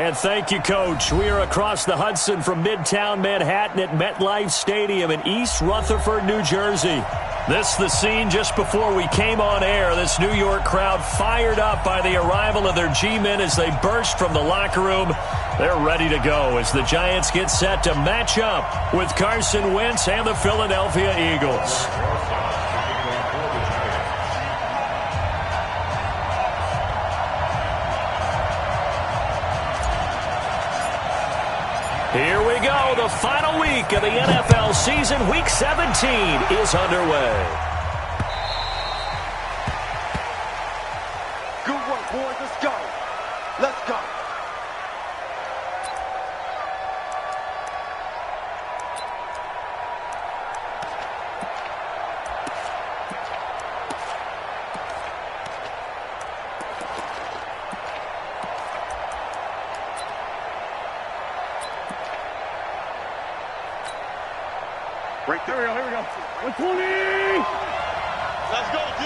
And thank you, Coach. We are across the Hudson from Midtown Manhattan at MetLife Stadium in East Rutherford, New Jersey. This is the scene just before we came on air. This New York crowd fired up by the arrival of their G-men as they burst from the locker room. They're ready to go as the Giants get set to match up with Carson Wentz and the Philadelphia Eagles. Here we go. The final week of the NFL season. Week 17 is underway. Good work, boys. Let's go. Let's go. Right there. Here we go. 120. Let's go, D.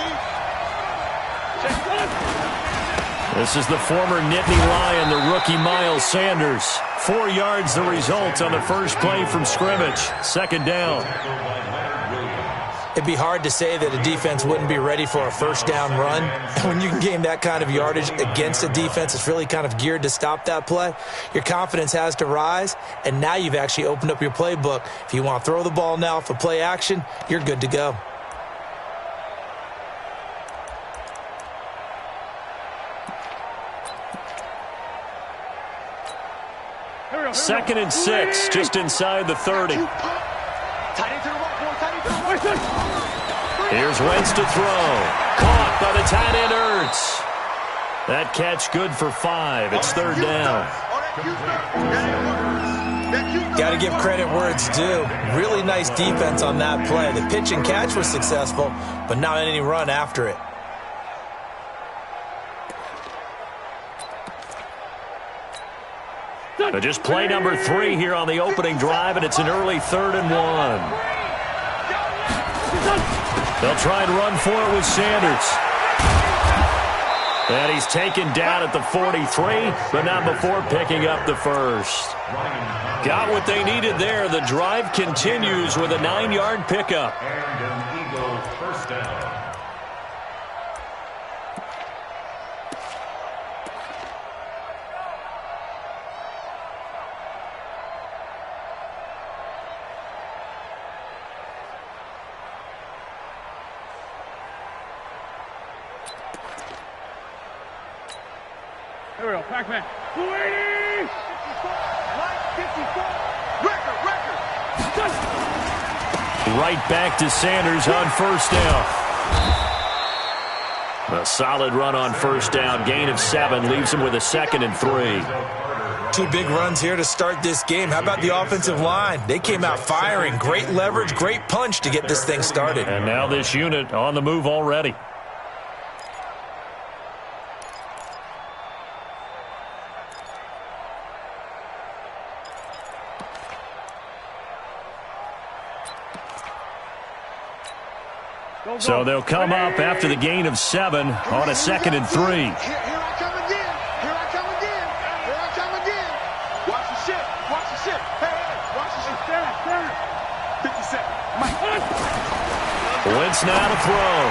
This is the former Nittany Lion, the rookie Miles Sanders. 4 yards the result on the first play from scrimmage. Second down. It'd be hard to say that a defense wouldn't be ready for a first down run. When you can gain that kind of yardage against a defense that's really kind of geared to stop that play, your confidence has to rise, and now you've actually opened up your playbook. If you want to throw the ball now for play action, you're good to go. Second and 6, just inside the 30. Here's Wentz to throw. Caught by the tight end, Ertz. That catch good for 5. It's third down. Got to give credit where it's due. Really nice defense on that play. The pitch and catch was successful, but not any run after it. Just play number 3 here on the opening drive, and it's an early 3rd and 1. They'll try and run for it with Sanders. And he's taken down at the 43, but not before picking up the first. Got what they needed there. The drive continues with a 9-yard pickup. And an Eagle first down. Here we go. Pac-Man. 280. Right back to Sanders on first down. A solid run on first down. Gain of 7 leaves him with a 2nd and 3. 2 big runs here to start this game. How about the offensive line? They came out firing. Great leverage, great punch to get this thing started. And now this unit on the move already. So they'll come up after the gain of 7 on a 2nd and 3. Here I come again. Here I come again. Here I come again. Watch the shit. Watch the shit. Hey, watch the shit. 57. Mike. Wentz now to throw.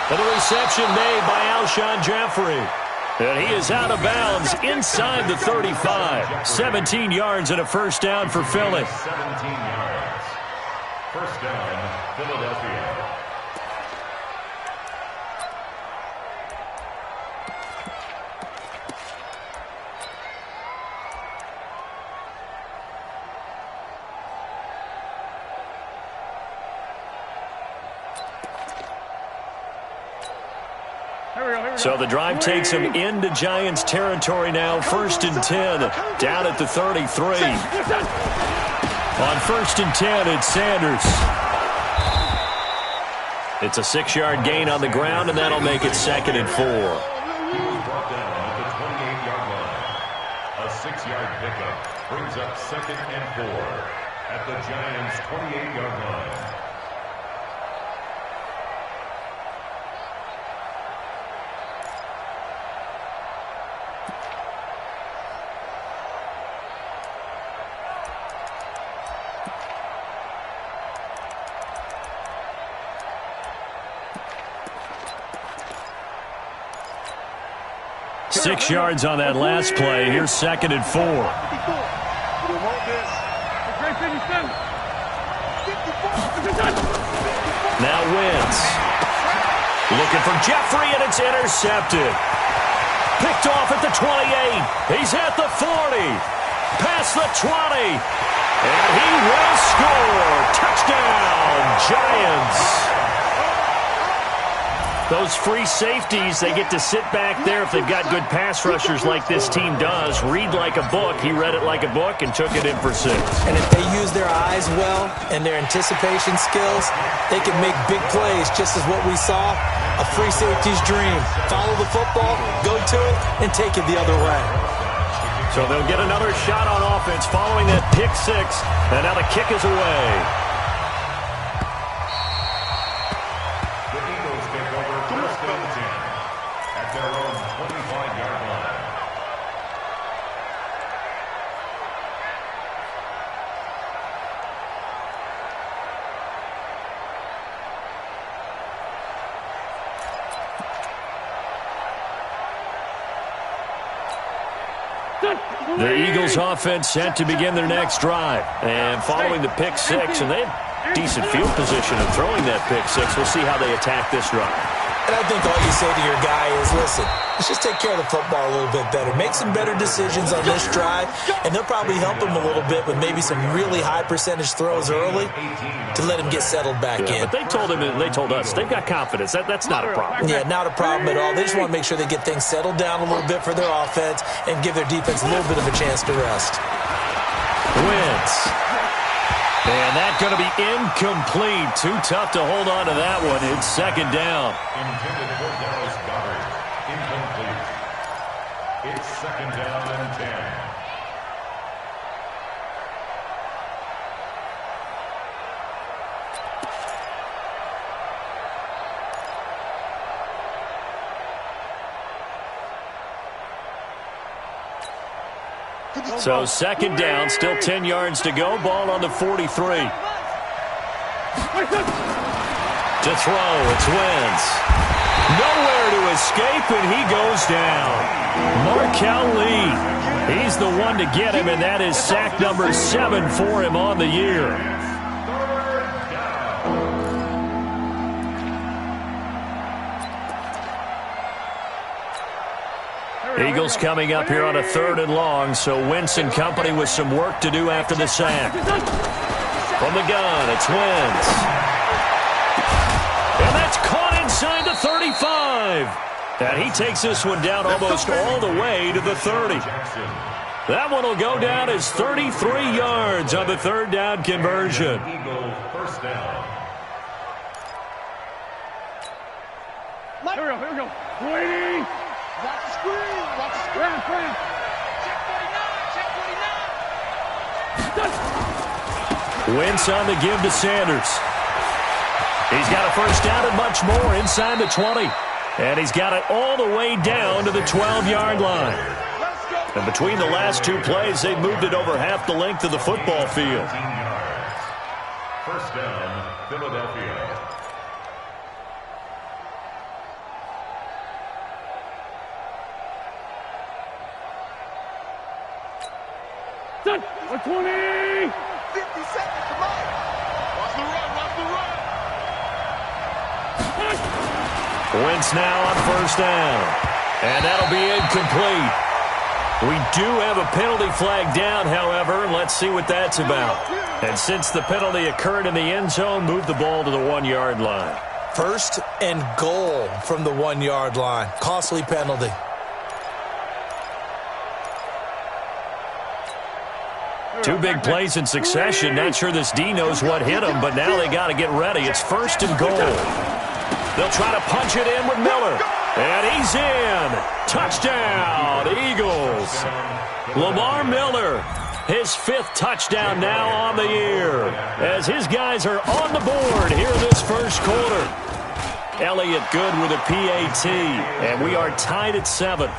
And the reception made by Alshon Jeffrey. And he is out of bounds inside the 35. 17 yards and a first down for Philly. 17 yards. First down, Philadelphia. So the drive takes him into Giants territory now. 1st and 10, down at the 33. On 1st and 10, it's Sanders. It's a 6-yard gain on the ground, and that'll make it 2nd and 4. He was brought down at the 28-yard line. A 6-yard pickup brings up 2nd and 4 at the Giants' 28-yard line. 6 yards on that last play. Here's 2nd and 4. Now Wentz. Looking for Jeffrey, and it's intercepted. Picked off at the 28. He's at the 40. Past the 20. And he will score. Touchdown, Giants. Those free safeties, they get to sit back there if they've got good pass rushers like this team does. Read like a book. He read it like a book and took it in for 6. And if they use their eyes well and their anticipation skills, they can make big plays, just as what we saw. A free safety's dream. Follow the football, go to it, and take it the other way. So they'll get another shot on offense following that pick 6. And now the kick is away. The Eagles take over 1st and 10 at their own 25-yard line. The Eagles offense set to begin their next drive. And following the pick 6, and they had decent field position of throwing that pick 6. We'll see how they attack this drive. And I think all you say to your guy is, listen, let's just take care of the football a little bit better. Make some better decisions on this drive, and they'll probably help him a little bit with maybe some really high percentage throws early to let him get settled back in. But they told him, and they told us, they've got confidence. That's not a problem. Yeah, not a problem at all. They just want to make sure they get things settled down a little bit for their offense and give their defense a little bit of a chance to rest. Wentz. And that's going to be incomplete. Too tough to hold on to that one. It's 2nd down. Intended for Dallas Goddard. Incomplete. It's 2nd down and 10. So 2nd down, still 10 yards to go. Ball on the 43. To throw, it's Wentz. Nowhere to escape, and he goes down. Markel Lee. He's the one to get him, and that is sack number 7 for him on the year. Eagles coming up here on a 3rd and long, so Wentz and company with some work to do after the sack. From the gun, it's Wentz. And that's caught inside the 35. And he takes this one down almost all the way to the 30. That one will go down as 33 yards on the 3rd down conversion. Eagle 1st down. Here we go. Waiting. Watch the screen. Watch the screen. Friend. Check 49. Check 49. Wentz on the give to Sanders. He's got a 1st down and much more inside the 20. And he's got it all the way down to the 12-yard line. And between the last 2 plays, they've moved it over half the length of the football field. 1st down, Philadelphia. Set. 20. 50 seconds. Come on. Watch the run. Watch the run. Wentz now on 1st down. And that'll be incomplete. We do have a penalty flag down, however. Let's see what that's about. And since the penalty occurred in the end zone, move the ball to the 1-yard line. 1st and goal from the 1-yard line. Costly penalty. Two big plays in succession. Not sure this D knows what hit him, but now they got to get ready. It's 1st and goal. They'll try to punch it in with Miller. And he's in. Touchdown, Eagles. Lamar Miller, his 5th touchdown now on the year, as his guys are on the board here in this 1st quarter. Elliott good with a PAT, and we are tied at 7.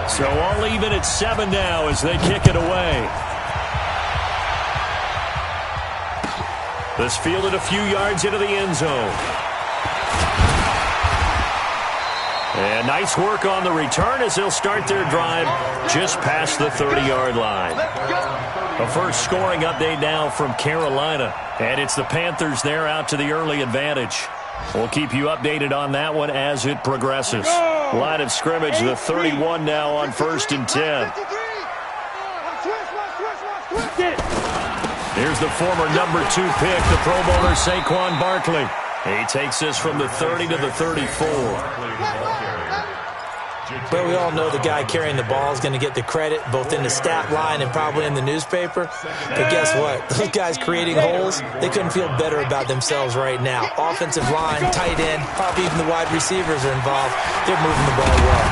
So all even at 7 now as they kick it away. This fielded a few yards into the end zone. And nice work on the return as they'll start their drive just past the 30-yard line. A first scoring update now from Carolina. And it's the Panthers there out to the early advantage. We'll keep you updated on that one as it progresses. Line of scrimmage, the 31 now on 1st and 10. Here's the former number 2 pick, the Pro Bowler Saquon Barkley. He takes this from the 30 to the 34. Well, we all know the guy carrying the ball is going to get the credit both in the stat line and probably in the newspaper. But guess what? Those guys creating holes, they couldn't feel better about themselves right now. Offensive line, tight end, probably even the wide receivers are involved. They're moving the ball well.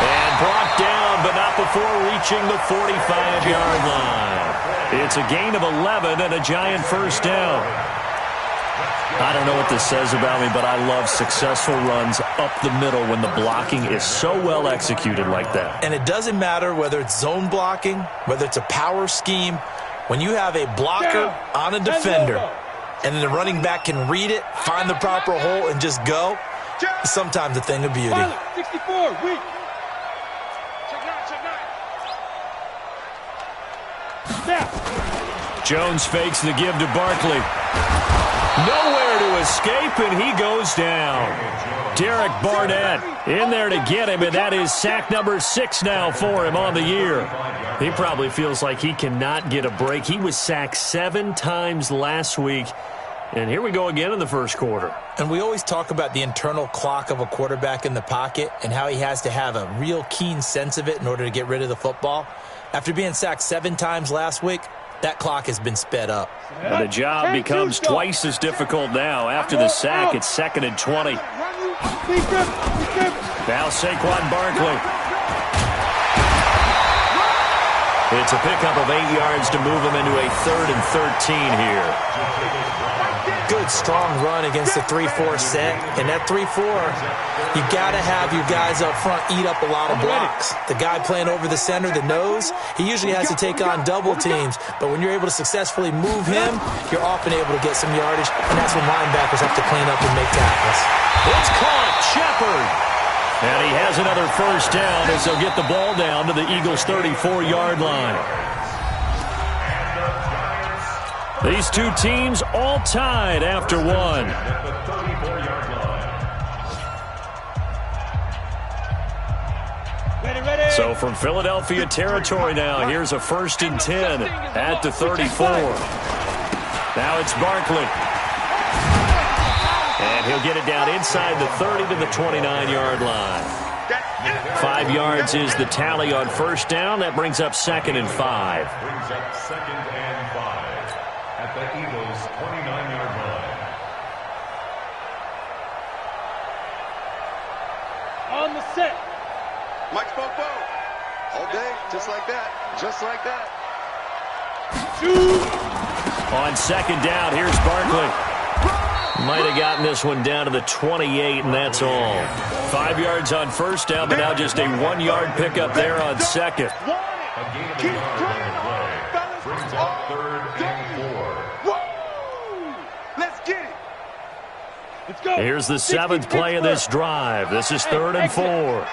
And brought down, but not before reaching the 45-yard line. It's a gain of 11 and a giant first down. I don't know what this says about me, but I love successful runs up the middle when the blocking is so well executed like that. And it doesn't matter whether it's zone blocking, whether it's a power scheme. When you have a blocker on a defender and then the running back can read it, find the proper hole, and just go, it's sometimes a thing of beauty. 64, weak. Jones fakes the give to Barkley. Nowhere to escape, and he goes down. Derek Barnett in there to get him, and that is sack number 6 now for him on the year. He probably feels like he cannot get a break. He was sacked 7 times last week, and here we go again in the first quarter. And we always talk about the internal clock of a quarterback in the pocket and how he has to have a real keen sense of it in order to get rid of the football. After being sacked 7 times last week, that clock has been sped up. And the job becomes twice as difficult now. After the sack, it's 2nd and 20. Now Saquon Barkley. It's a pickup of 8 yards to move him into a 3rd and 13 here. Good, strong run against the 3-4 set. And that 3-4, you got to have your guys up front eat up a lot of blocks. The guy playing over the center, the nose, he usually has to take on double teams. But when you're able to successfully move him, you're often able to get some yardage. And that's when linebackers have to clean up and make tackles. It's caught. Shepard. And he has another first down as they'll get the ball down to the Eagles' 34-yard line. These two teams all tied after one. So from Philadelphia territory now, here's a 1st and 10 at the 34. Now it's Barkley. And he'll get it down inside the 30 to the 29-yard line. 5 yards is the tally on first down. That brings up 2nd and 5. Brings up 2nd and 5 at the Eagles' 29-yard line. On the set. Mike Popo. All day, just like that. Just like that. On 2nd down, here's Barkley. Might have gotten this one down to the 28, and that's all. 5 yards on first down, but now just a 1-yard pickup there on 2nd. A gain of a yard on the play. Brings up 3rd and 4. Let's get it. Let's go. Here's the 7th play of this drive. This is 3rd and 4.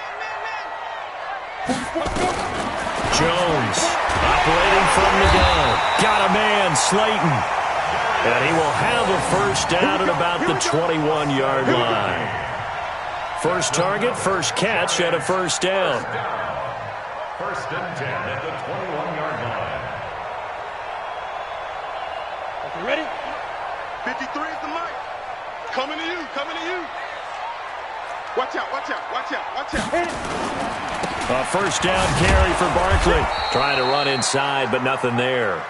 Jones operating from the gun. Got a man, Slayton. And he will have a first down at about the 21-yard line. First target, first catch, and a first down. 1st and 10 at the 21-yard line. Okay, ready? 53 is the mic. Coming to you, coming to you. Watch out, watch out, watch out, watch out. A first down carry for Barkley. Trying to run inside, but nothing there.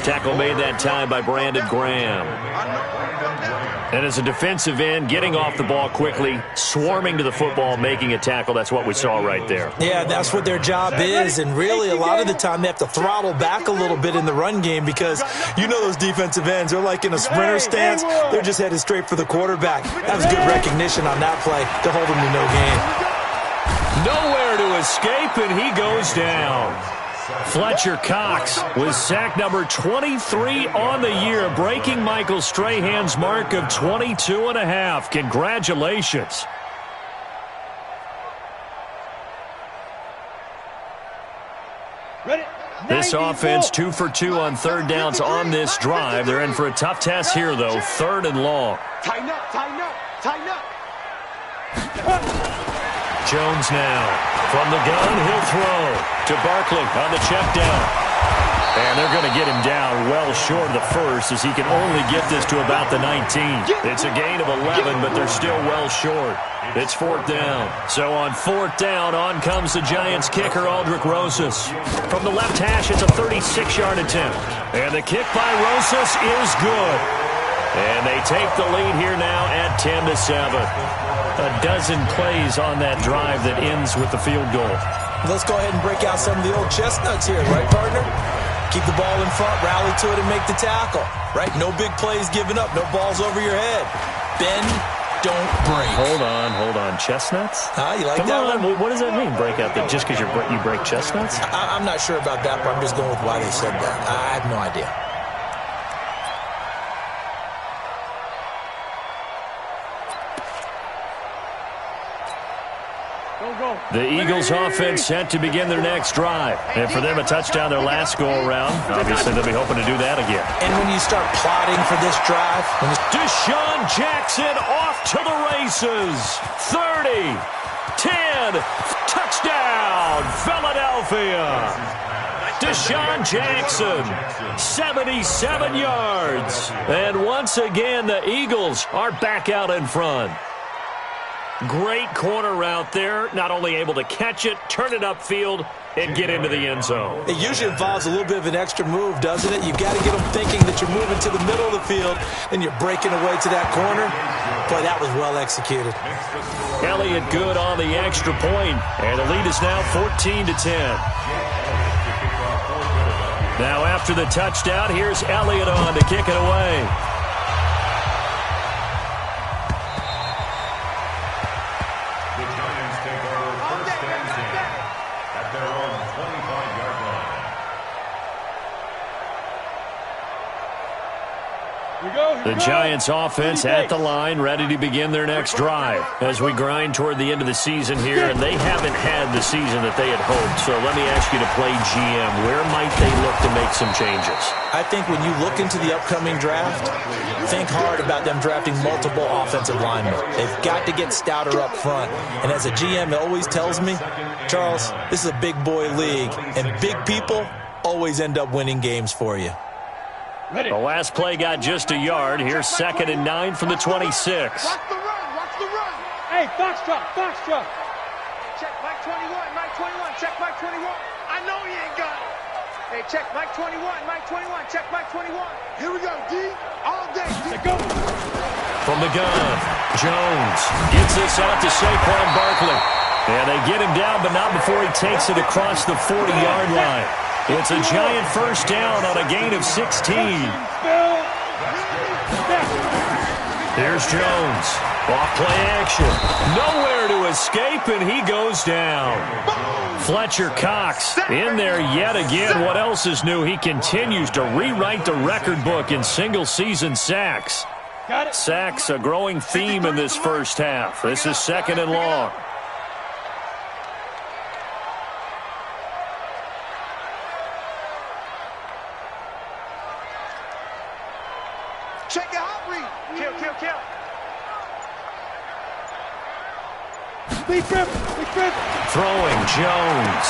Tackle made that time by Brandon Graham. And as a defensive end, getting off the ball quickly, swarming to the football, making a tackle, that's what we saw right there. Yeah, that's what their job is, and really a lot of the time they have to throttle back a little bit in the run game because you know those defensive ends, they're like in a sprinter stance, they're just headed straight for the quarterback. That was good recognition on that play to hold them to no gain. Nowhere to escape, and he goes down. Fletcher Cox with sack number 23 on the year, breaking Michael Strahan's mark of 22.5. Congratulations. Ready? This offense 2 for 2 on third downs on this drive. They're in for a tough test here, though. Third and long. Tighten up, tighten up, tighten up. Jones now. From the gun, he'll throw to Barkley on the check down. And they're going to get him down well short of the first, as he can only get this to about the 19. It's a gain of 11, but they're still well short. It's fourth down. So on fourth down, on comes the Giants kicker, Aldrick Rosas. From the left hash, it's a 36-yard attempt. And the kick by Rosas is good. And they take the lead here now at 10-7. A dozen plays on that drive that ends with the field goal. Let's go ahead and break out some of the old chestnuts here, right, partner? Keep the ball in front, rally to it, and make the tackle, right? No big plays given up, no balls over your head. Bend, don't break. Hold on. Chestnuts? You like Come that on. one? What does that mean, break out? Just because you break chestnuts? I'm not sure about that, but I'm just going with why they said that. I have no idea. The Eagles offense set to begin their next drive. And for them, a touchdown their last go-around. Obviously, they'll be hoping to do that again. And when you start plotting for this drive... Deshaun Jackson off to the races. 30, 10, touchdown, Philadelphia. Deshaun Jackson, 77 yards. And once again, the Eagles are back out in front. Great corner route there. Not only able to catch it, turn it upfield, and get into the end zone. It usually involves a little bit of an extra move, doesn't it? You've got to get them thinking that you're moving to the middle of the field, and you're breaking away to that corner. Boy, that was well executed. Elliott good on the extra point, and the lead is now 14-10. Now after the touchdown, here's Elliott on to kick it away. The Giants offense at the line, ready to begin their next drive as we grind toward the end of the season here, and they haven't had the season that they had hoped. So let me ask you to play GM. Where might they look to make some changes? I think when you look into the upcoming draft, think hard about them drafting multiple offensive linemen. They've got to get stouter up front. And as a GM, it always tells me, Charles, this is a big boy league, and big people always end up winning games for you. The last play got just a yard. Here's 2nd and 9 from the 26. Watch the run. Hey, Foxtrot. Check Mike 21, check Mike 21. I know he ain't got it. Hey, check Mike 21, check Mike 21. Here we go, D, all day. Let's go. From the gun, Jones gets this out to Saquon Barkley. And they get him down, but not before he takes it across the 40-yard line. It's a Giant first down on a gain of 16. Here's Jones. Off play action. Nowhere to escape, and he goes down. Fletcher Cox in there yet again. What else is new? He continues to rewrite the record book in single-season sacks. Sacks, a growing theme in this first half. This is 2nd and long. Check your hot read. Kill. Big Rip. Throwing Jones.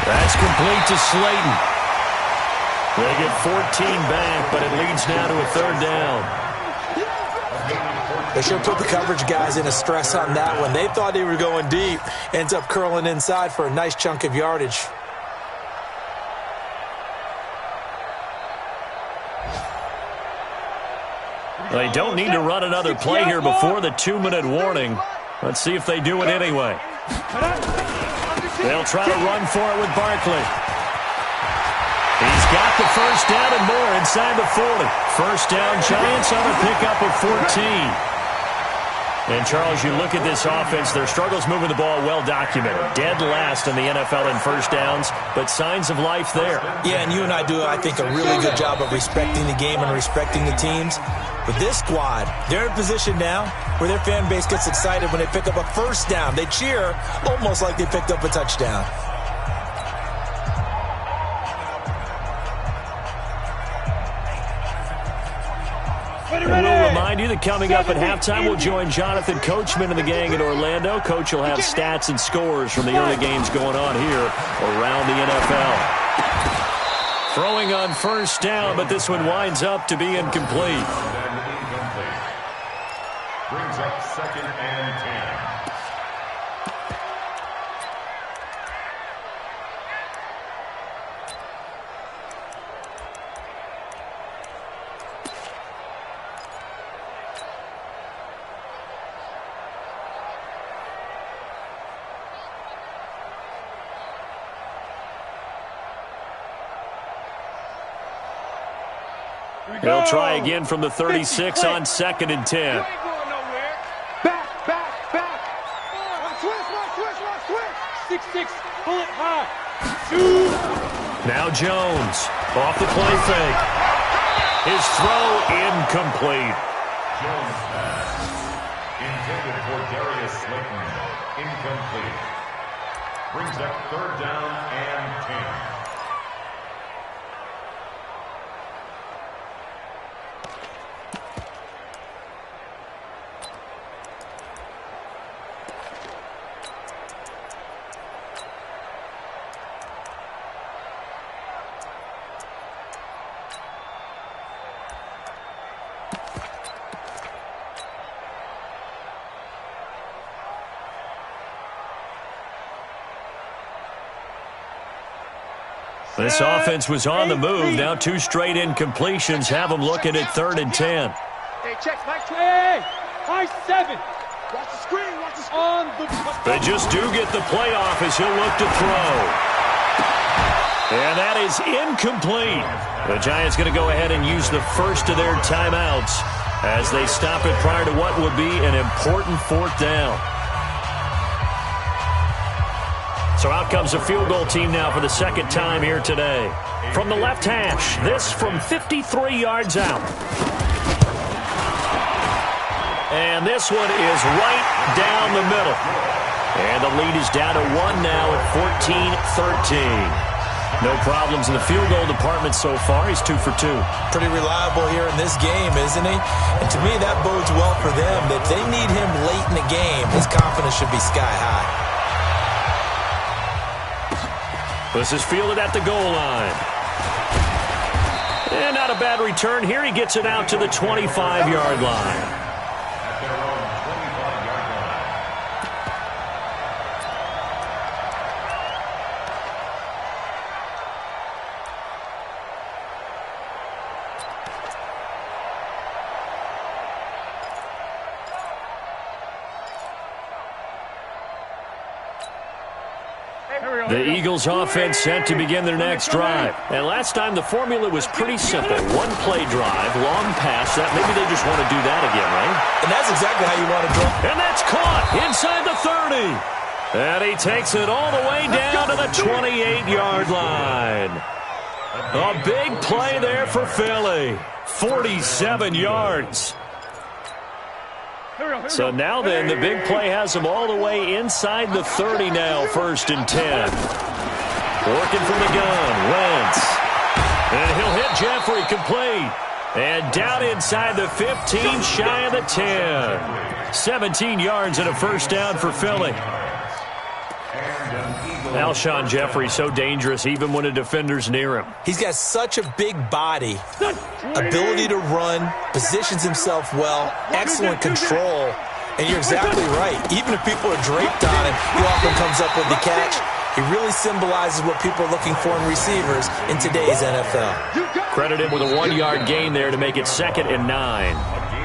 That's complete to Slayton. They get 14 back, but it leads now to a 3rd down. They sure put the coverage guys in a stress on that one. They thought they were going deep. Ends up curling inside for a nice chunk of yardage. They don't need to run another play here before the 2-minute warning. Let's see if they do it anyway. They'll try to run for it with Barkley. He's got the first down and more inside the 40. First down, Giants on a pickup of 14. And, Charles, you look at this offense, their struggles moving the ball well documented. Dead last in the NFL in first downs, but signs of life there. Yeah, and you and I do, I think, a really good job of respecting the game and respecting the teams. But this squad, they're in a position now where their fan base gets excited when they pick up a first down. They cheer almost like they picked up a touchdown. And we'll remind you that coming up at halftime, we'll join Jonathan Coachman and the gang in Orlando. Coach will have stats and scores from the early games going on here around the NFL. Throwing on first down, but this one winds up to be incomplete. Brings up 2nd and 10. They'll try again from the 36 on 2nd and 10. Back. Switch. 6-6, pull it high. Now Jones, off the play fake. His throw incomplete. Jones pass. Intended for Darius Slayton. Incomplete. Brings up 3rd down and 10. This offense was on the move. Now 2 straight incompletions have them looking at 3rd and 10. Hey, check Mike 20. Hey, high 7. Watch the screen. On the... They just do get the playoff as he'll look to throw. And that is incomplete. The Giants going to go ahead and use the first of their timeouts as they stop it prior to what would be an important 4th down. So out comes a field goal team now for the 2nd time here today. From the left hash, this from 53 yards out. And this one is right down the middle. And the lead is down to 1 now at 14-13. No problems in the field goal department so far. He's 2 for 2. Pretty reliable here in this game, isn't he? And to me, that bodes well for them. If they need him late in the game, his confidence should be sky high. This is fielded at the goal line. And not a bad return here. He gets it out to the 25-yard line. At their own 25-yard line. The Eagles offense set to begin their next drive. And last time the formula was pretty simple. 1 play drive, long pass. That maybe they just want to do that again, right? And that's exactly how you want to draw. And that's caught inside the 30. And he takes it all the way down to the 28-yard line. A big play there for Philly. 47 yards. So now then, the big play has them all the way inside the 30 now, 1st and 10. Working from the gun, Wentz. And he'll hit Jeffrey, complete. And down inside the 15, shy of the 10. 17 yards and a 1st down for Philly. Alshon Jeffrey so dangerous even when a defender's near him. He's got such a big body, ability to run, positions himself well, excellent control. And you're exactly right. Even if people are draped on him, he often comes up with the catch. He really symbolizes what people are looking for in receivers in today's NFL. Credit him with a 1-yard gain there to make it 2nd and 9.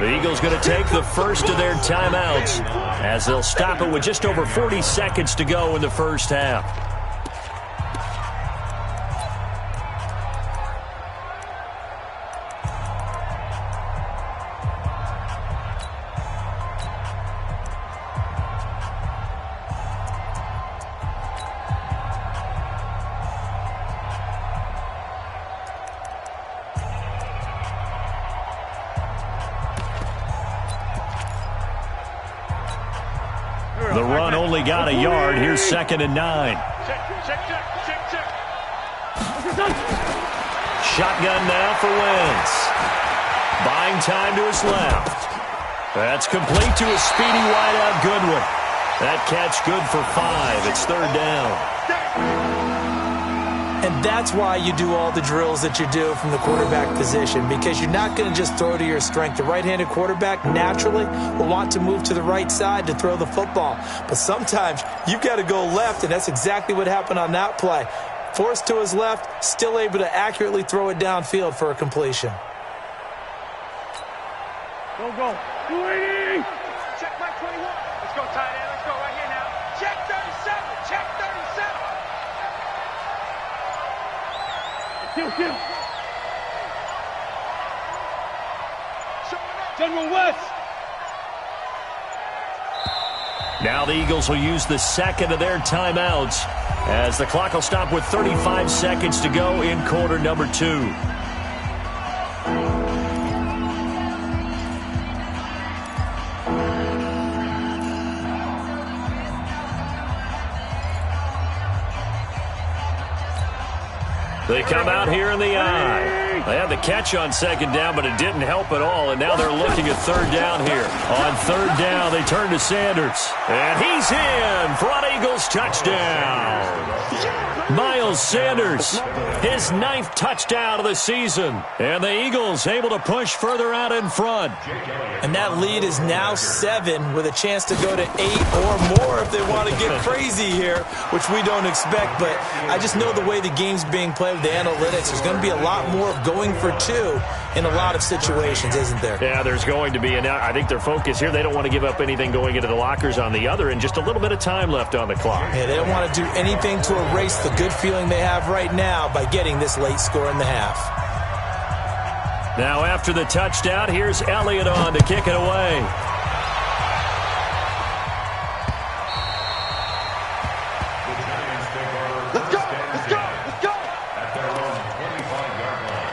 The Eagles going to take the first of their timeouts as they'll stop it with just over 40 seconds to go in the first half. The run only got a yard. Here's 2nd and 9. Shotgun now for Wentz. Buying time to his left. That's complete to a speedy wideout Goodwin. That catch good for 5. It's third down. And that's why you do all the drills that you do from the quarterback position, because you're not going to just throw to your strength. The right-handed quarterback naturally will want to move to the right side to throw the football. But sometimes you've got to go left, and that's exactly what happened on that play. Forced to his left, still able to accurately throw it downfield for a completion. Go, go. 280! Check my 21. Let's go, tight end. Let's go right here now. Check 37. Check 37. Kill. General West. Now the Eagles will use the second of their timeouts as the clock will stop with 35 seconds to go in quarter number 2. They come out here in the eye. They had the catch on second down, but it didn't help at all, and now they're looking at third down here. On third down, they turn to Sanders, and he's in for an Eagles touchdown. Miles Sanders, his 9th touchdown of the season, and the Eagles able to push further out in front. And that lead is now 7 with a chance to go to 8 or more if they want to get crazy here, which we don't expect. But I just know the way the game's being played with the analytics, there's going to be a lot more of going for 2 in a lot of situations, isn't there? Yeah, there's going to be. And I think their focus here, they don't want to give up anything going into the lockers on the other, and just a little bit of time left on the clock. Yeah, they don't want to do anything to erase the good feeling they have right now by getting this late score in the half. Now after the touchdown, here's Elliott on to kick it away. Let's go. At their own 25-yard line.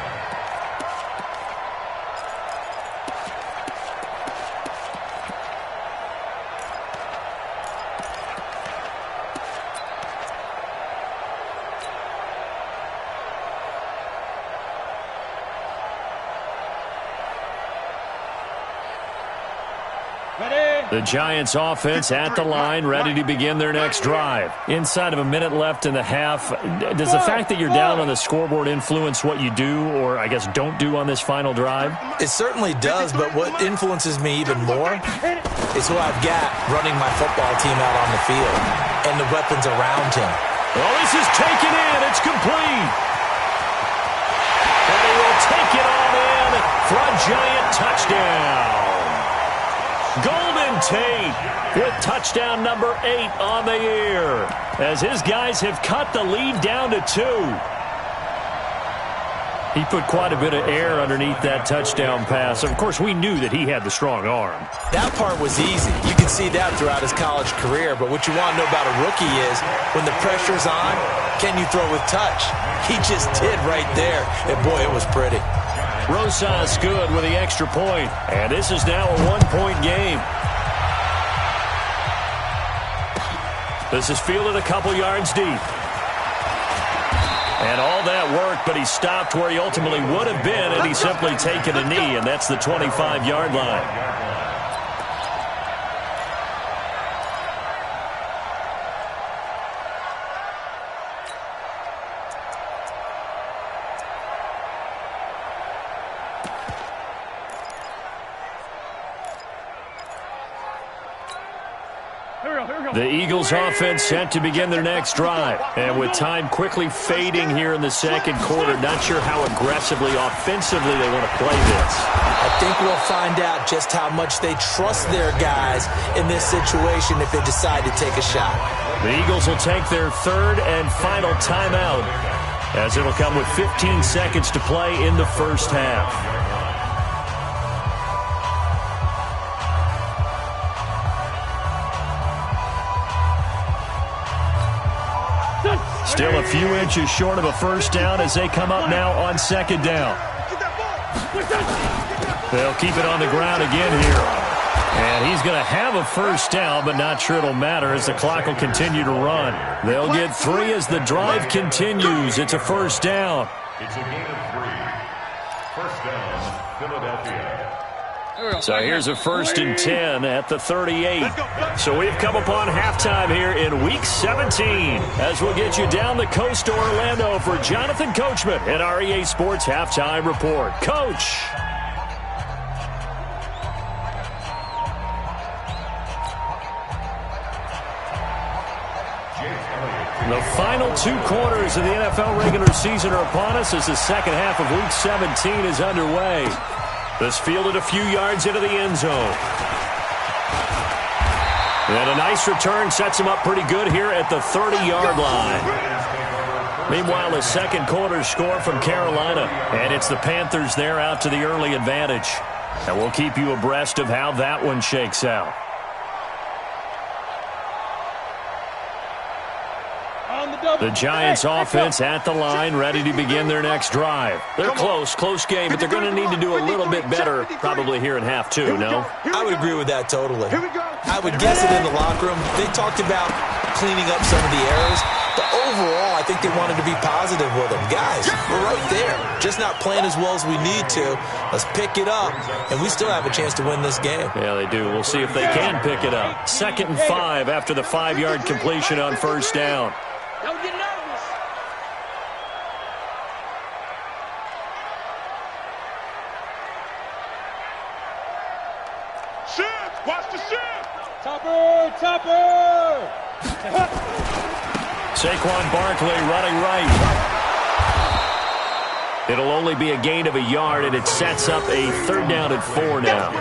The Giants offense at the line, ready to begin their next drive. Inside of a minute left in the half, does the fact that you're down on the scoreboard influence what you do, or I guess don't do on this final drive? It certainly does, but what influences me even more is who I've got running my football team out on the field and the weapons around him. Well, this is taken in. It's complete. And he will take it all in for a Giant touchdown. Golden Tate with touchdown number 8 on the year as his guys have cut the lead down to 2. He put quite a bit of air underneath that touchdown pass. Of course, we knew that he had the strong arm. That part was easy. You can see that throughout his college career. But what you want to know about a rookie is when the pressure's on, can you throw with touch? He just did right there. And, boy, it was pretty. Rosas good with the extra point, and this is now a 1-point game. This is fielded a couple yards deep. And all that work, but he stopped where he ultimately would have been, and he's simply taken a knee, and that's the 25-yard line. The Eagles offense set to begin their next drive. And with time quickly fading here in the second quarter, not sure how aggressively, offensively they want to play this. I think we'll find out just how much they trust their guys in this situation if they decide to take a shot. The Eagles will take their third and final timeout as it'll come with 15 seconds to play in the first half. Still a few inches short of a first down as they come up now on second down. They'll keep it on the ground again here. And he's going to have a first down, but not sure it'll matter as the clock will continue to run. They'll get 3 as the drive continues. It's a first down. It's a gain of 3. First down. Philadelphia. So here's a 1st and 10 at the 38. So we've come upon halftime here in Week 17 as we'll get you down the coast to Orlando for Jonathan Coachman at our EA Sports Halftime Report. Coach. The final 2 quarters of the NFL regular season are upon us as the second half of Week 17 is underway. This fielded a few yards into the end zone. And a nice return sets him up pretty good here at the 30-yard line. Meanwhile, a second quarter score from Carolina. And it's the Panthers there out to the early advantage. And we'll keep you abreast of how that one shakes out. The Giants offense at the line, ready to begin their next drive. They're close game, but they're going to need to do a little bit better probably here in half 2, no? I would agree with that totally. I would guess it in the locker room. They talked about cleaning up some of the errors, but overall, I think they wanted to be positive with them. Guys, we're right there, just not playing as well as we need to. Let's pick it up, and we still have a chance to win this game. Yeah, they do. We'll see if they can pick it up. 2nd and 5 after the 5-yard completion on 1st down. Don't get nervous. Shift! Watch the shift! Topper! Saquon Barkley running right. It'll only be a gain of a yard, and it sets up a 3rd down and 4 now.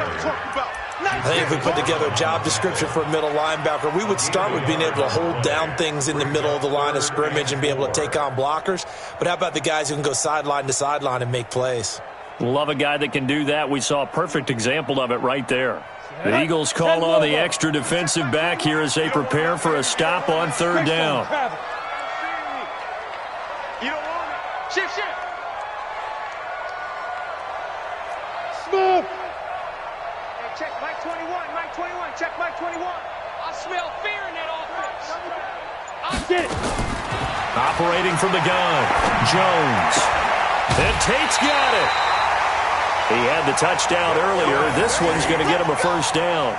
I think if we put together a job description for a middle linebacker, we would start with being able to hold down things in the middle of the line of scrimmage and be able to take on blockers. But how about the guys who can go sideline to sideline and make plays? Love a guy that can do that. We saw a perfect example of it right there. The Eagles call on the extra defensive back here as they prepare for a stop on 3rd down. You don't want it. Shift. Smooth. Check Mike 21, check Mike 21. I smell fear in that offense. Get it. Operating from the gun, Jones. And Tate's got it. He had the touchdown earlier. This one's going to get him a 1st down.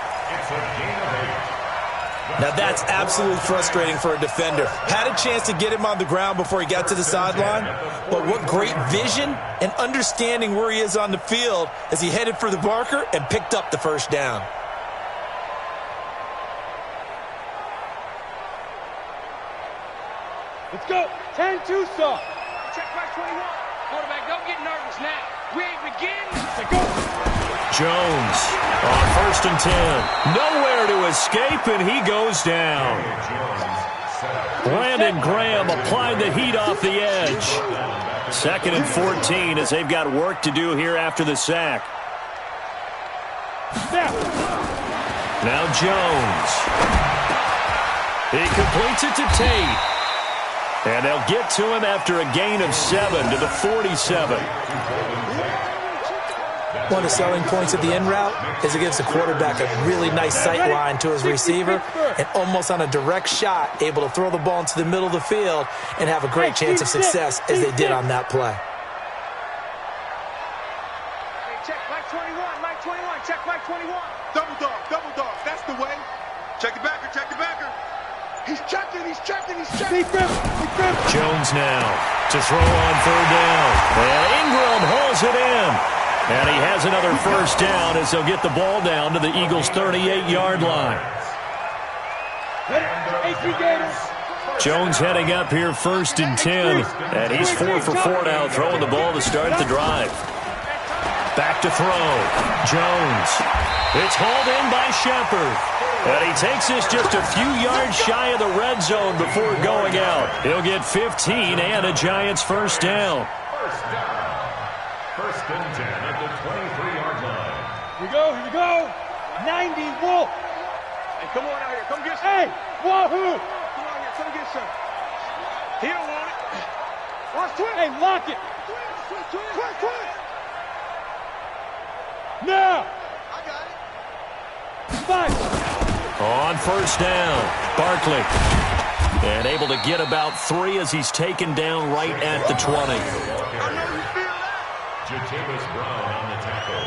Now that's absolutely frustrating for a defender. Had a chance to get him on the ground before he got to the sideline, but what great vision and understanding where he is on the field as he headed for the marker and picked up the 1st down. Let's go. 10 Tucson. Check Mike 21. Quarterback, don't get nervous now. We ain't beginning. Let's go. Jones on 1st and 10. Nowhere to escape, and he goes down. Brandon Graham applied the heat off the edge. 2nd and 14 as they've got work to do here after the sack. Now Jones. He completes it to Tate. And they'll get to him after a gain of 7 to the 47. One of the selling points of the in route is it gives the quarterback a really nice sight line to his receiver and almost on a direct shot able to throw the ball into the middle of the field and have a great chance of success as they did on that play. Hey, check Mike 21, check Mike 21. Double dog, that's the way. Check the backer. He's checking. Jones now to throw on 3rd down. And Ingram hauls it in. And he has another 1st down as they'll get the ball down to the Eagles' 38-yard line. Jones heading up here 1st and 10. And he's 4 for 4 now, throwing the ball to start the drive. Back to throw. Jones. It's hauled in by Shepard. And he takes this just a few yards shy of the red zone before going out. He'll get 15 and a Giants 1st down. 1st and 10 at the 23-yard line. Here we go. 90 Wolf. Hey, come on out here. Come get some. Hey, Wahoo. Come on here. Come get some. He don't want it. Watch twist. Hey, lock it. Twist. Now. I got it. 5. On 1st down, Barkley. And able to get about 3 as he's taken down right at the 20. Brown on the tackle.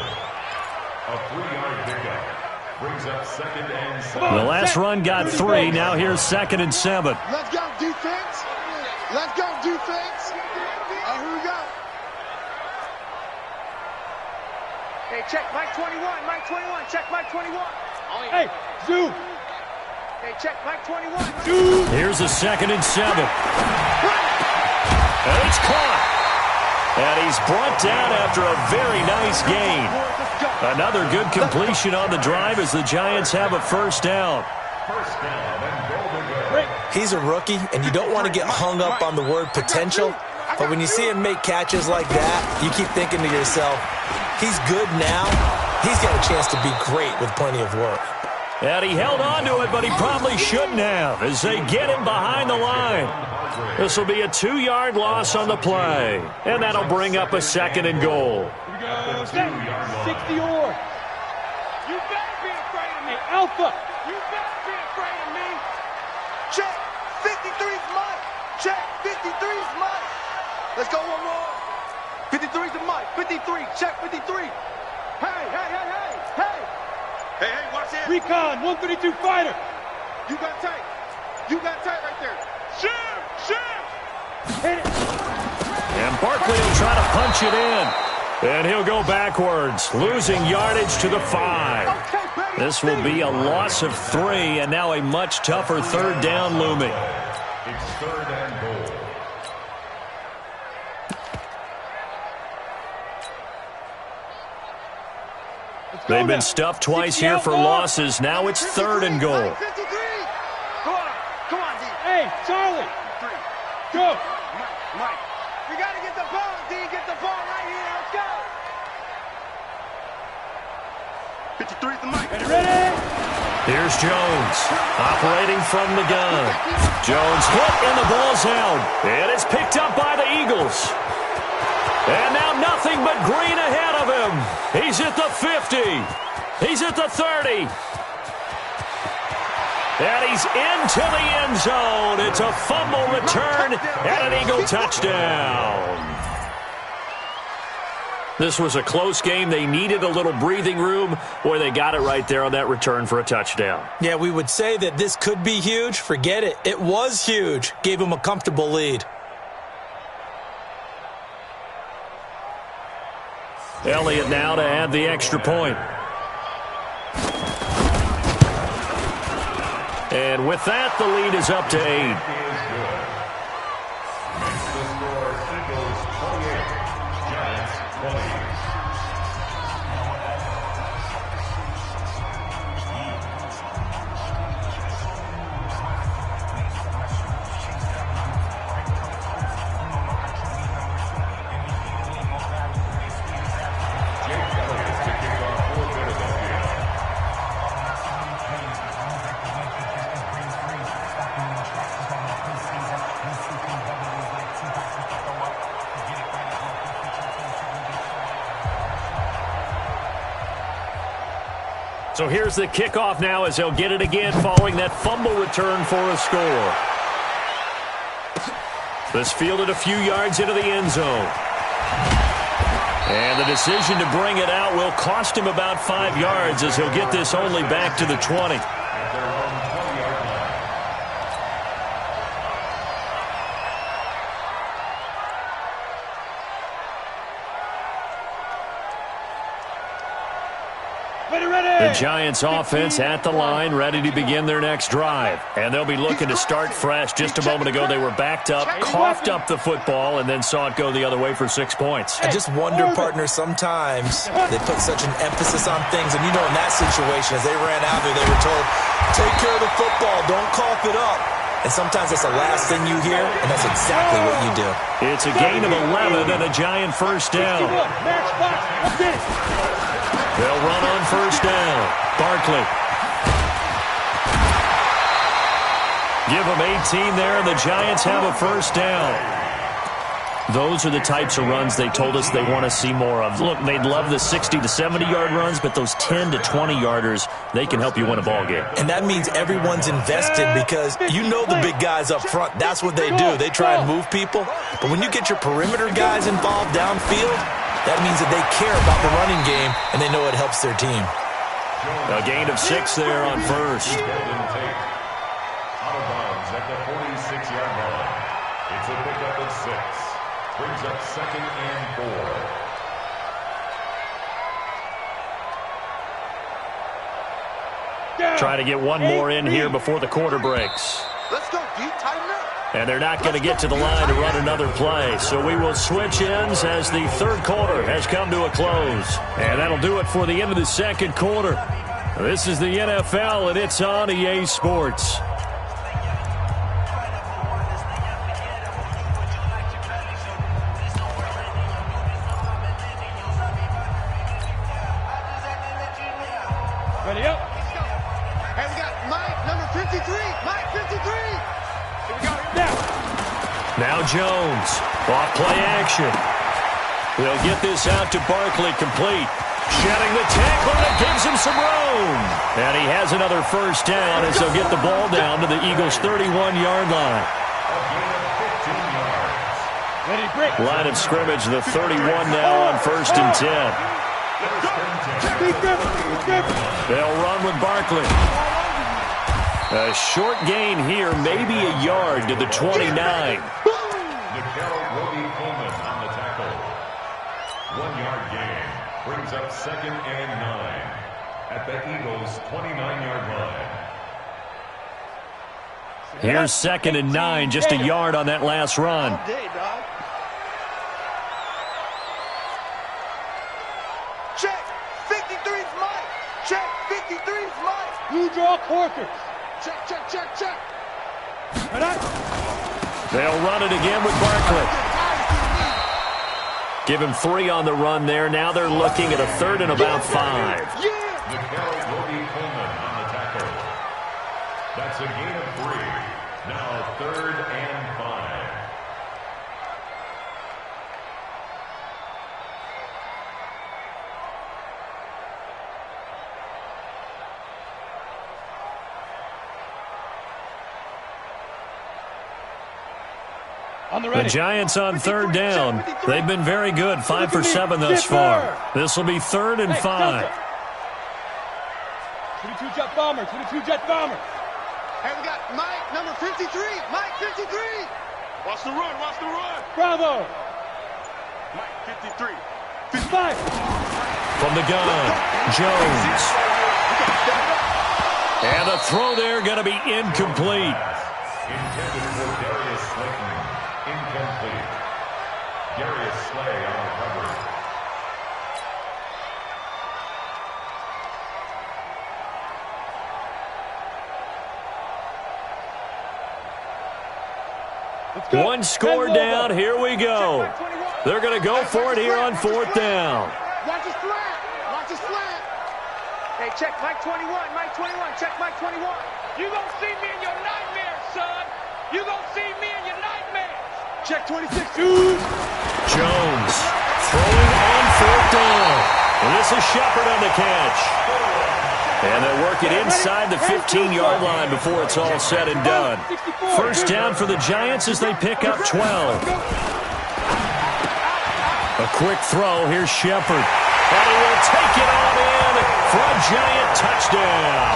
A 3-yard pickup. Brings up 2nd and 7. The last run got 3. Now here's 2nd and 7. Let's go, defense. Let's go, defense. And here we go. Hey, check Mike 21. Mike 21. Check Mike 21. Hey, zoom. Hey, check Mike 21. Zoom. Here's a 2nd and 7. And it's caught. And he's brought down after a very nice gain. Another good completion on the drive as the Giants have a first down. First down and goal to go. He's a rookie, and you don't want to get hung up on the word potential. But when you see him make catches like that, you keep thinking to yourself, he's good now. He's got a chance to be great with plenty of work. And he held on to it, but he probably shouldn't have as they get him behind the line. This will be a 2-yard loss on the play, and that'll bring up a 2nd and goal. Here we go. 60 or. You better be afraid of me. Hey, Alpha. You better be afraid of me. Check. 53's Mike. Check. 53's Mike. Let's go one more. 53's the Mike. 53. Check 53. Hey, hey, hey, hey, hey. Hey, hey, watch this. Recon, 132 fighter. You got tight. You got tight right there. Shoot! Shoot! Hit it. And Barkley will try to punch it in. And he'll go backwards, losing yardage to the 5. This will be a loss of 3, and now a much tougher 3rd down looming. It's 3rd and goal. They've been stuffed twice here for losses. Now it's 3rd and goal. 53. Go on. Go on, D. Hey, Charlie. Go. Mike. We got to get the ball, D. Get the ball right here. Let's go. 53's the Mike. Ready? Here's Jones, operating from the gun. Jones hit, and the ball's out. And it's picked up by the Eagles. And now nothing but green ahead of him. He's at the 50. He's at the 30. And he's into the end zone. It's a fumble return and an Eagle touchdown. This was a close game. They needed a little breathing room. Boy, they got it right there on that return for a touchdown. Yeah, we would say that this could be huge. Forget it. It was huge. Gave him a comfortable lead. Elliott now to add the extra point. And with that, the lead is up to 8. The score, Eagles 28, Giants 20. So here's the kickoff now as they'll get it again following that fumble return for a score. This fielded a few yards into the end zone. And the decision to bring it out will cost him about 5 yards as he'll get this only back to the 20. The Giants offense at the line, ready to begin their next drive. And they'll be looking to start fresh. Just a moment ago, they were backed up, coughed up the football, and then saw it go the other way for 6 points. I just wonder, partner, sometimes they put such an emphasis on things. And, you know, in that situation, as they ran out there, they were told, take care of the football, don't cough it up. And sometimes that's the last thing you hear, and that's exactly what you do. It's a gain of 11 and a Giant first down. They'll run on first down. Barkley. Give them 18 there, and the Giants have a first down. Those are the types of runs they told us they want to see more of. Look, they'd love the 60 to 70-yard runs, but those 10 to 20-yarders, they can help you win a ball game. And that means everyone's invested because you know the big guys up front. That's what they do. They try and move people. But when you get your perimeter guys involved downfield, That means that they care about the running game, and they know it helps their team. A gain of 6 there on first. Golden Tate. Out of bounds at the 46-yard line. It's a pickup of 6. Brings up 2nd and 4. Try to get one more in here before the quarter breaks. Let's go, D. Tighten up. And they're not going to get to the line to run another play. So we will switch ends as the third quarter has come to a close. And that'll do it for the end of the second quarter. This is the NFL, and it's on EA Sports. Ready up. Hey, we got Mike, number 53. Mike, 53. Here we go. Now Jones, off play action. They'll get this out to Barkley, complete. Shedding the tackle that gives him some room. And he has another first down as they'll get the ball down to the Eagles' 31-yard line. Ready, break. Line of scrimmage, the 31 now on 1st and 10. They'll run with Barkley. A short gain here, maybe a yard to the 29. Coleman on the tackle. 1-yard gain. Brings up 2nd and 9 at the Eagles' 29-yard line. Here's 2nd and 9, just a yard on that last run. All day, dog. Check. 53's Mike. Check. 53's Mike. Blue draw quarters. Check, check, check, check. Right up. They'll run it again with Barkley. Give him 3 on the run there. Now they're looking at a 3rd and about 5. Coleman on the tackle. That's a gain of 3. Now 3rd and 5. The Giants on 3rd down. They've been very good, 5 for 7 thus far. This will be 3rd and 5. 22 jet bomber, 22 jet bomber. Hey, we got Mike, number 53. Mike, 53. Watch the run, watch the run. Bravo. Mike, 53. 55. From the gun, Jones. And the throw there going to be incomplete. Intended for Darius Slayton. Incomplete. Darius Slay on recovery. One score down. Here we go. They're going to go for it here on 4th down. Watch his flat. Watch his flat. Hey, check Mike 21. Mike 21. Check Mike 21. You gonna see me in your nightmares, son. You gonna see me in your nightmares. Check 26. Jones throwing on 4th down. And this is Shepard on the catch. And they'll work it inside the 15-yard line before it's all said and done. First down for the Giants as they pick up 12. A quick throw. Here's Shepard. And he will take it on in for a Giant touchdown.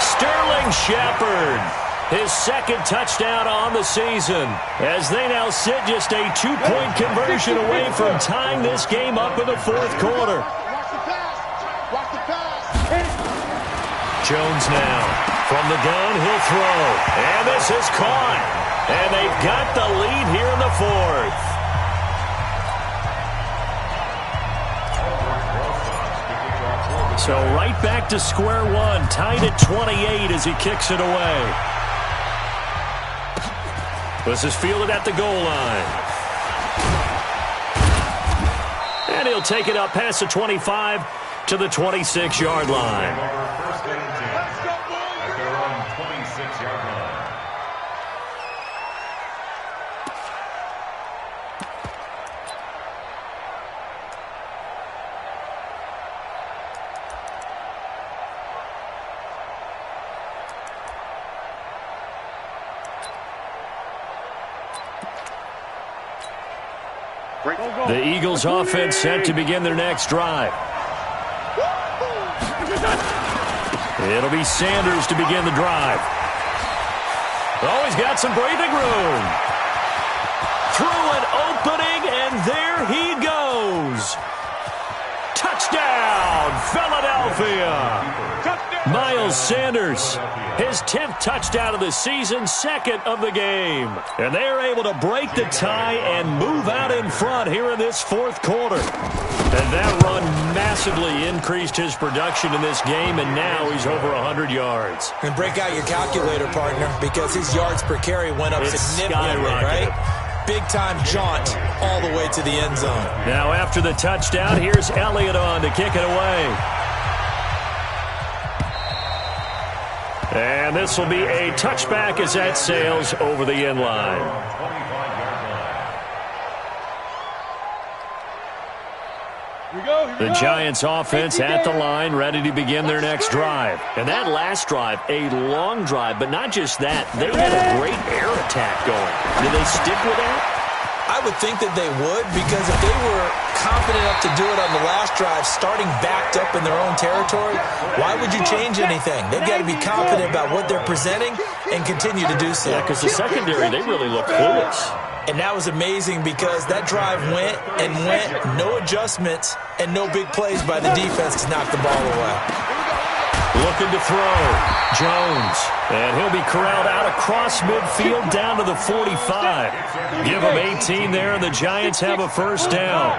Sterling Shepard, his 2nd touchdown on the season, as they now sit just a 2-point conversion away from tying this game up in the 4th quarter. Watch the pass. Watch the pass. Jones now. From the gun, he'll throw. And this is caught. And they've got the lead here in the 4th. So right back to square one, tied at 28 as he kicks it away. This is fielded at the goal line. And he'll take it up past the 25 to the 26-yard line. First and 10 at their own 26-yard line. The Eagles offense set to begin their next drive. It'll be Sanders to begin the drive. Oh, he's got some breathing room. Through an opening, and there he goes. Touchdown, Philadelphia. Miles Sanders, his 10th touchdown of the season, second of the game. And they're able to break the tie and move out in front here in this fourth quarter. And that run massively increased his production in this game, and now he's over 100 yards. And break out your calculator, partner, because his yards per carry went up significantly, right? Big-time jaunt all the way to the end zone. Now after the touchdown, here's Elliott on to kick it away. And this will be a touchback as that sails over the end line. The Giants offense at the line, ready to begin their next drive. And that last drive, a long drive, but not just that. They had a great air attack going. Did they stick with that? I would think that they would, because if they were confident enough to do it on the last drive, starting backed up in their own territory, why would you change anything? They've got to be confident about what they're presenting and continue to do so. Yeah, because the secondary, they really look clueless. And that was amazing because that drive went and went, no adjustments and no big plays by the defense to knock the ball away. Looking to throw, Jones. And he'll be corralled out across midfield down to the 45. Give him 18 there, and the Giants have a first down.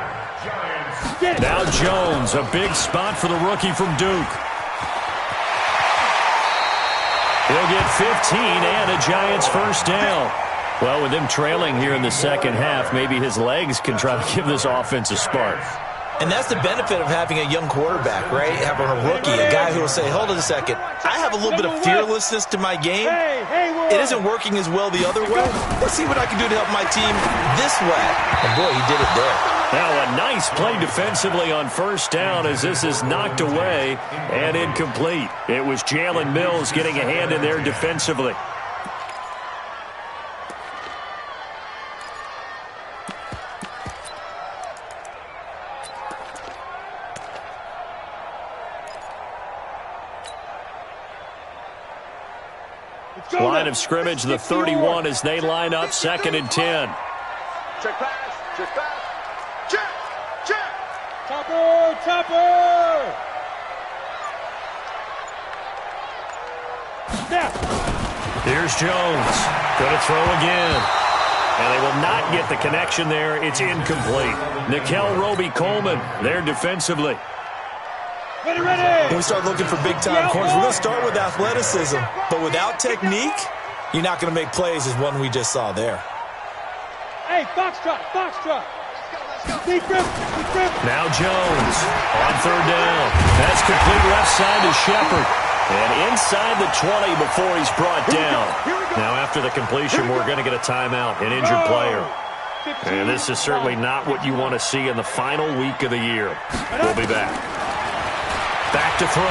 Now Jones, a big spot for the rookie from Duke. He'll get 15 and a Giants first down. Well, with them trailing here in the second half, maybe his legs can try to give this offense a spark. And that's the benefit of having a young quarterback, right? Having a rookie, a guy who will say, hold on a second, I have a little bit of fearlessness to my game. It isn't working as well the other way. Let's see what I can do to help my team this way. And boy, he did it there. Now a nice play defensively on first down as this is knocked away and incomplete. It was Jalen Mills getting a hand in there defensively. Line of scrimmage, the 31 as they line up, 2nd and 10. Check pass, check pass. Check, check. Topper, topper. Snap. Here's Jones. Going to throw again. And they will not get the connection there. It's incomplete. Nickel Roby-Coleman there defensively. Ready. When we start looking for big-time corners, we're going to start with athleticism. But without technique, you're not going to make plays as one we just saw there. Hey, box trot, box trot. Deep grip, deep grip. Now Jones on 3rd down. That's complete left side to Shepard. And inside the 20 before he's brought down. Now after the completion, we're going to get a timeout, an injured player. And this is certainly not what you want to see in the final week of the year. We'll be back. Back to throw.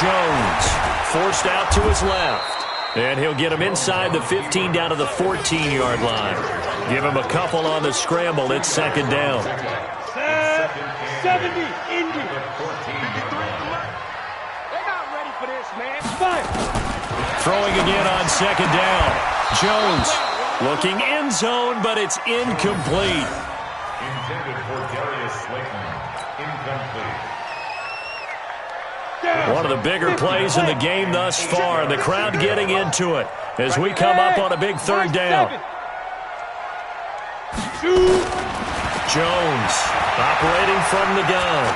Jones forced out to his left. And he'll get him inside the 15 down to the 14-yard line. Give him a couple on the scramble. It's 2nd down. 70, Indy. They're not ready for this, man. 5. Throwing again on 2nd down. Jones looking end zone, but it's incomplete. Intended for Darius Slayton. Incomplete. One of the bigger plays in the game thus far. The crowd getting into it as we come up on a big 3rd down. Jones operating from the gun.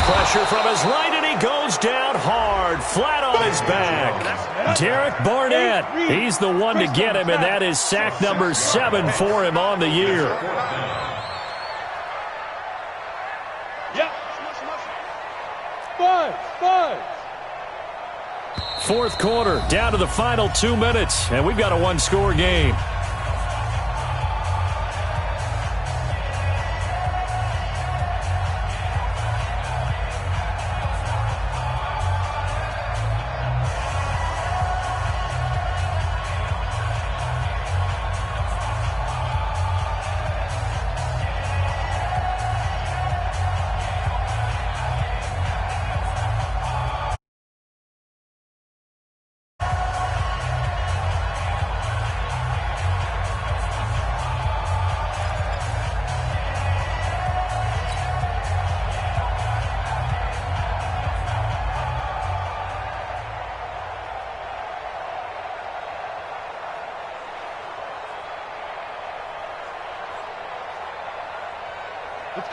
Pressure from his right, and he goes down hard, flat on his back. Derek Barnett, he's the one to get him, and that is sack number 7 for him on the year. Yep. 5. 4th quarter, down to the final 2 minutes, and we've got a one-score game.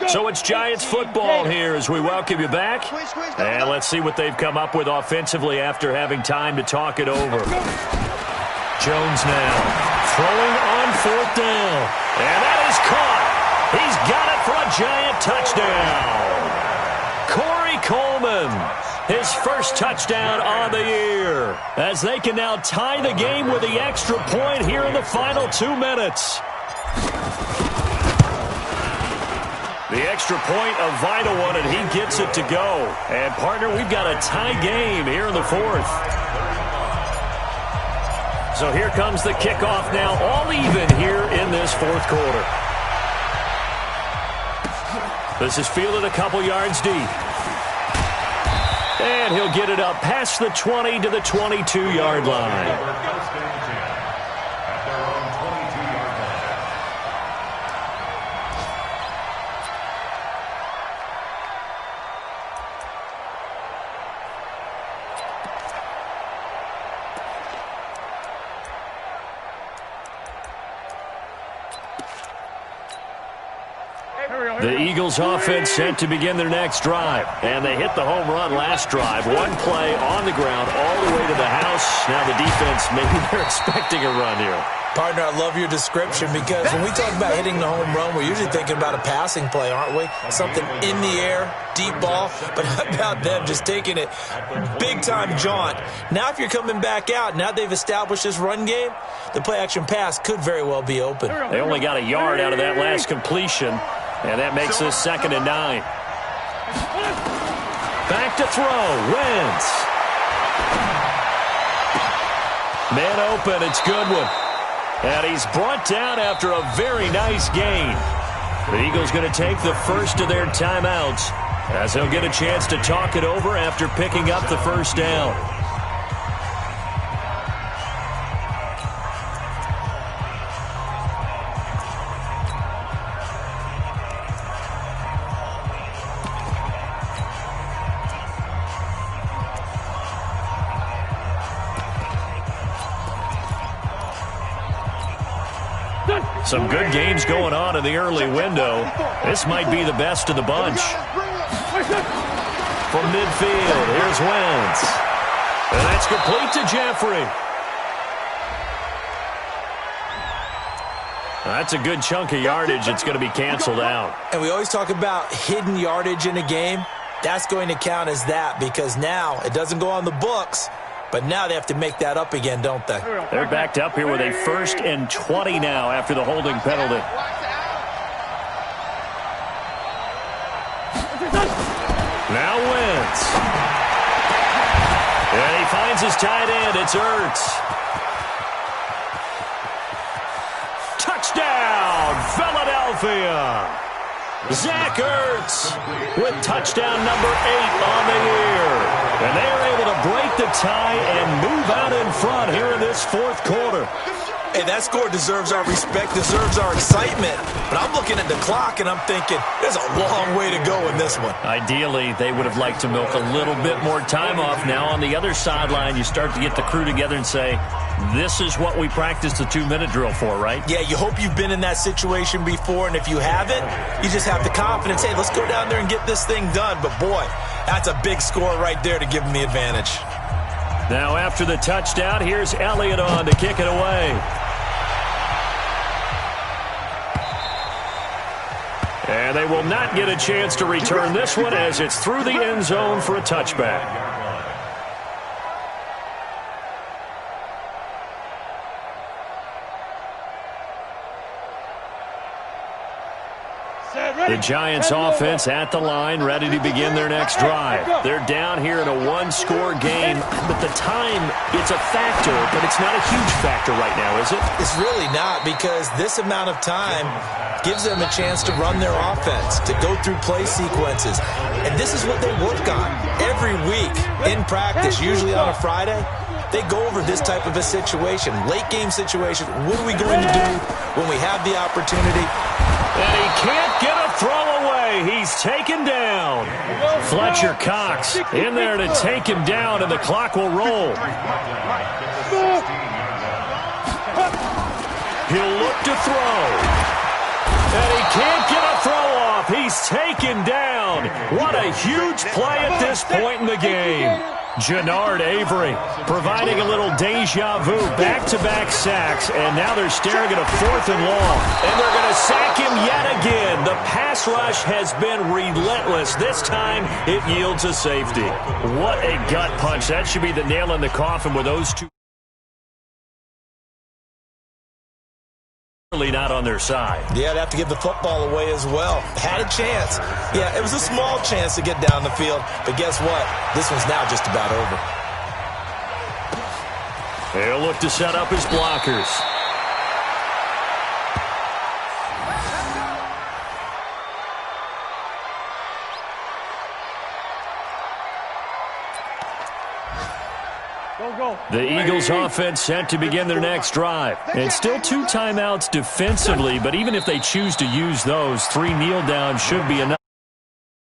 So it's Giants football here as we welcome you back. And let's see what they've come up with offensively after having time to talk it over. Jones now throwing on 4th down. And that is caught. He's got it for a Giant touchdown. Corey Coleman, his first touchdown on the year, as they can now tie the game with the extra point here in the final 2 minutes. The extra point, a vital one, and he gets it to go. And, partner, we've got a tie game here in the 4th. So here comes the kickoff now, all even here in this 4th quarter. This is fielded a couple yards deep. And he'll get it up past the 20 to the 22-yard line. The Eagles offense set to begin their next drive. And they hit the home run last drive. One play on the ground all the way to the house. Now the defense, maybe they're expecting a run here. Partner, I love your description because when we talk about hitting the home run, we're usually thinking about a passing play, aren't we? Something in the air, deep ball. But how about them just taking it big-time jaunt? Now if you're coming back out, now they've established this run game, the play-action pass could very well be open. They only got a yard out of that last completion. And that makes this 2nd and 9. Back to throw. Wentz. Man open. It's Goodwin. And he's brought down after a very nice gain. The Eagles going to take the first of their timeouts as he'll get a chance to talk it over after picking up the first down. Some good games going on in the early window. This might be the best of the bunch. From midfield, here's Wentz. And that's complete to Jeffrey. That's a good chunk of yardage. It's going to be canceled out. And we always talk about hidden yardage in a game. That's going to count as that because now it doesn't go on the books. But now they have to make that up again, don't they? They're backed up here with a 1st and 20 now after the holding penalty. Now Wentz. And he finds his tight end. It's Ertz. Touchdown, Philadelphia. Zach Ertz with touchdown number 8 on the year. And they are able to break the tie and move out in front here in this 4th quarter. Hey, that score deserves our respect, deserves our excitement. But I'm looking at the clock and I'm thinking there's a long way to go in this one. Ideally, they would have liked to milk a little bit more time off. Now on the other sideline, you start to get the crew together and say, this is what we practiced the 2-minute drill for, right? Yeah, you hope you've been in that situation before, and if you haven't, you just have the confidence, hey, let's go down there and get this thing done. But, boy, that's a big score right there to give them the advantage. Now after the touchdown, here's Elliott on to kick it away. And they will not get a chance to return this one as it's through the end zone for a touchback. The Giants offense at the line, ready to begin their next drive. They're down here in a 1-score game, but the time, it's a factor, but it's not a huge factor right now, is it? It's really not, because this amount of time gives them a chance to run their offense, to go through play sequences. And this is what they work on every week in practice, usually on a Friday. They go over this type of a situation, late game situation. What are we going to do when we have the opportunity? And he can't get a throw away. He's taken down. Fletcher Cox in there to take him down, and the clock will roll. He'll look to throw. And he can't get a throw off. He he's taken down. What a huge play at this point in the game. Jannard Avery providing a little deja vu, back-to-back sacks, and now they're staring at a 4th and long. And they're going to sack him yet again. The pass rush has been relentless. This time it yields a safety. What a gut punch. That should be the nail in the coffin with those two not on their side. Yeah, they'd have to give the football away as well. Had a chance. Yeah, it was a small chance to get down the field, but guess what? This one's now just about over. They'll look to set up his blockers. The Eagles offense set to begin their next drive. And still 2 timeouts defensively, but even if they choose to use those, 3 kneel downs should be enough.